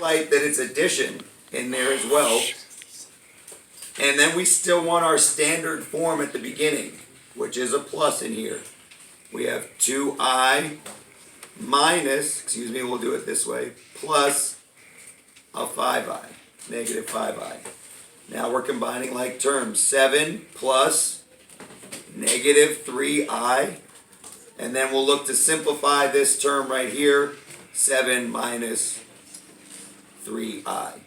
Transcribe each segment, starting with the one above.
highlight that it's addition in there as well. And then we still want our standard form at the beginning, which is a plus in here. We have 2i minus, we'll do it this way, plus a 5i, negative 5i. Now we're combining like terms. 7 plus negative 3i. And then we'll look to simplify this term right here. 7 minus 3i.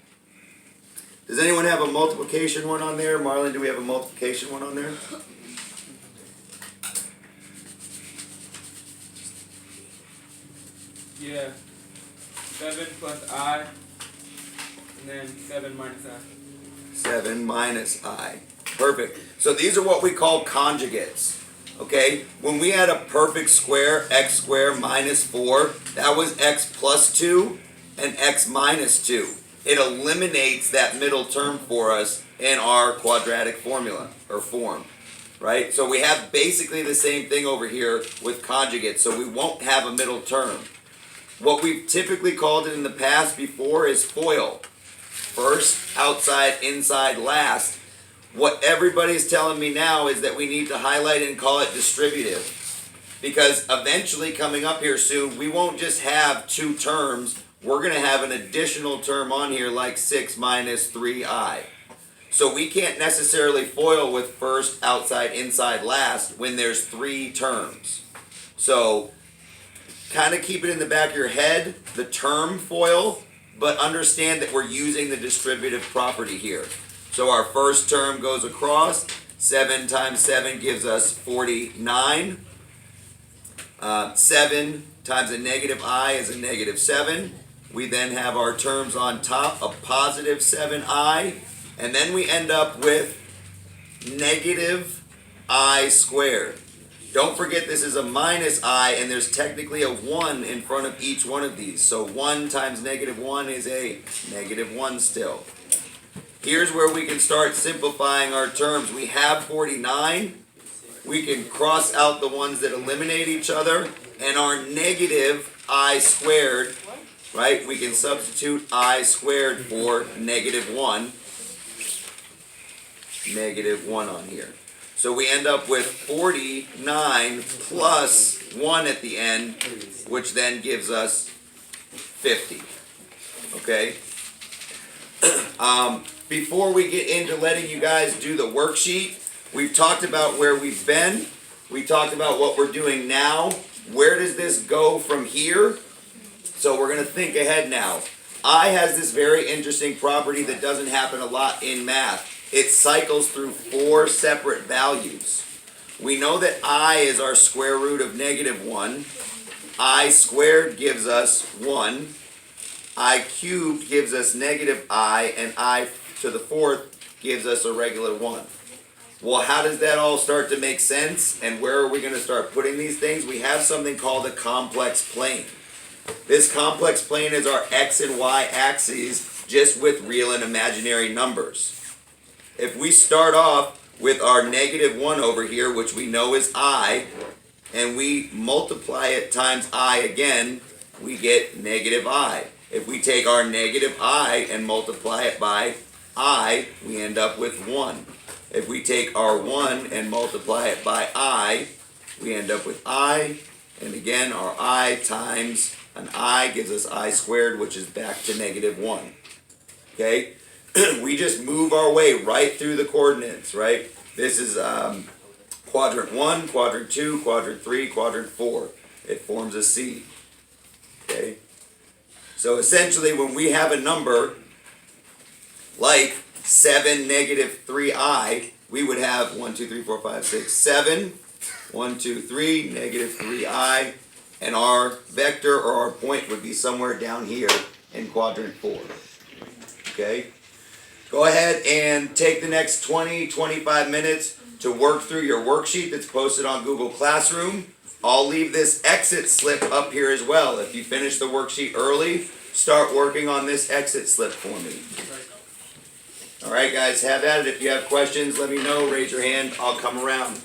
Does anyone have a multiplication one on there? Marlon, do we have a multiplication one on there? Yeah. 7 plus I, and then 7 minus I. 7 minus I. Perfect. So these are what we call conjugates. Okay? When we had a perfect square, x squared minus 4, that was x plus 2 and x minus 2. It eliminates that middle term for us in our quadratic formula, or form. Right? So we have basically the same thing over here with conjugates, so we won't have a middle term. What we've typically called it in the past before is FOIL. First, outside, inside, last. What everybody's telling me now is that we need to highlight and call it distributive. Because eventually, coming up here soon, we won't just have two terms. We're going to have an additional term on here like 6 minus 3i. So we can't necessarily FOIL with first, outside, inside, last when there's 3 terms. So kind of keep it in the back of your head, the term FOIL, but understand that we're using the distributive property here. So our first term goes across. 7 times 7 gives us 49. 7 times a negative I is a negative 7. We then have our terms on top, a positive 7i. And then we end up with negative I squared. Don't forget this is a minus I, and there's technically a 1 in front of each one of these. So 1 times negative 1 is a negative 1 still. Here's where we can start simplifying our terms. We have 49. We can cross out the ones that eliminate each other. And our negative I squared, right? We can substitute I squared for negative 1. Negative 1 on here. So we end up with 49 plus 1 at the end, which then gives us 50. Okay? Before we get into letting you guys do the worksheet, we've talked about where we've been. We talked about what we're doing now. Where does this go from here? So we're going to think ahead now. I has this very interesting property that doesn't happen a lot in math. It cycles through 4 separate values. We know that I is our square root of negative 1. I squared gives us 1. I cubed gives us negative I. And I to the 4th gives us a regular 1. Well, how does that all start to make sense? And where are we going to start putting these things? We have something called a complex plane. This complex plane is our x and y axes, just with real and imaginary numbers. If we start off with our negative 1 over here, which we know is I, and we multiply it times I again, we get negative I. If we take our negative I and multiply it by I, we end up with 1. If we take our 1 and multiply it by I, we end up with I, and again our I times an I gives us I squared, which is back to negative 1. Okay? We just move our way right through the coordinates, right? This is quadrant 1, quadrant 2, quadrant 3, quadrant 4. It forms a C. Okay? So essentially when we have a number like 7, negative 3i, we would have 1, 2, 3, 4, 5, 6, 7, 1, 2, 3, negative 3i, and our vector or our point would be somewhere down here in quadrant 4. Okay? Go ahead and take the next 20, 25 minutes to work through your worksheet that's posted on Google Classroom. I'll leave this exit slip up here as well. If you finish the worksheet early, start working on this exit slip for me. All right, guys, have at it. If you have questions, let me know. Raise your hand. I'll come around.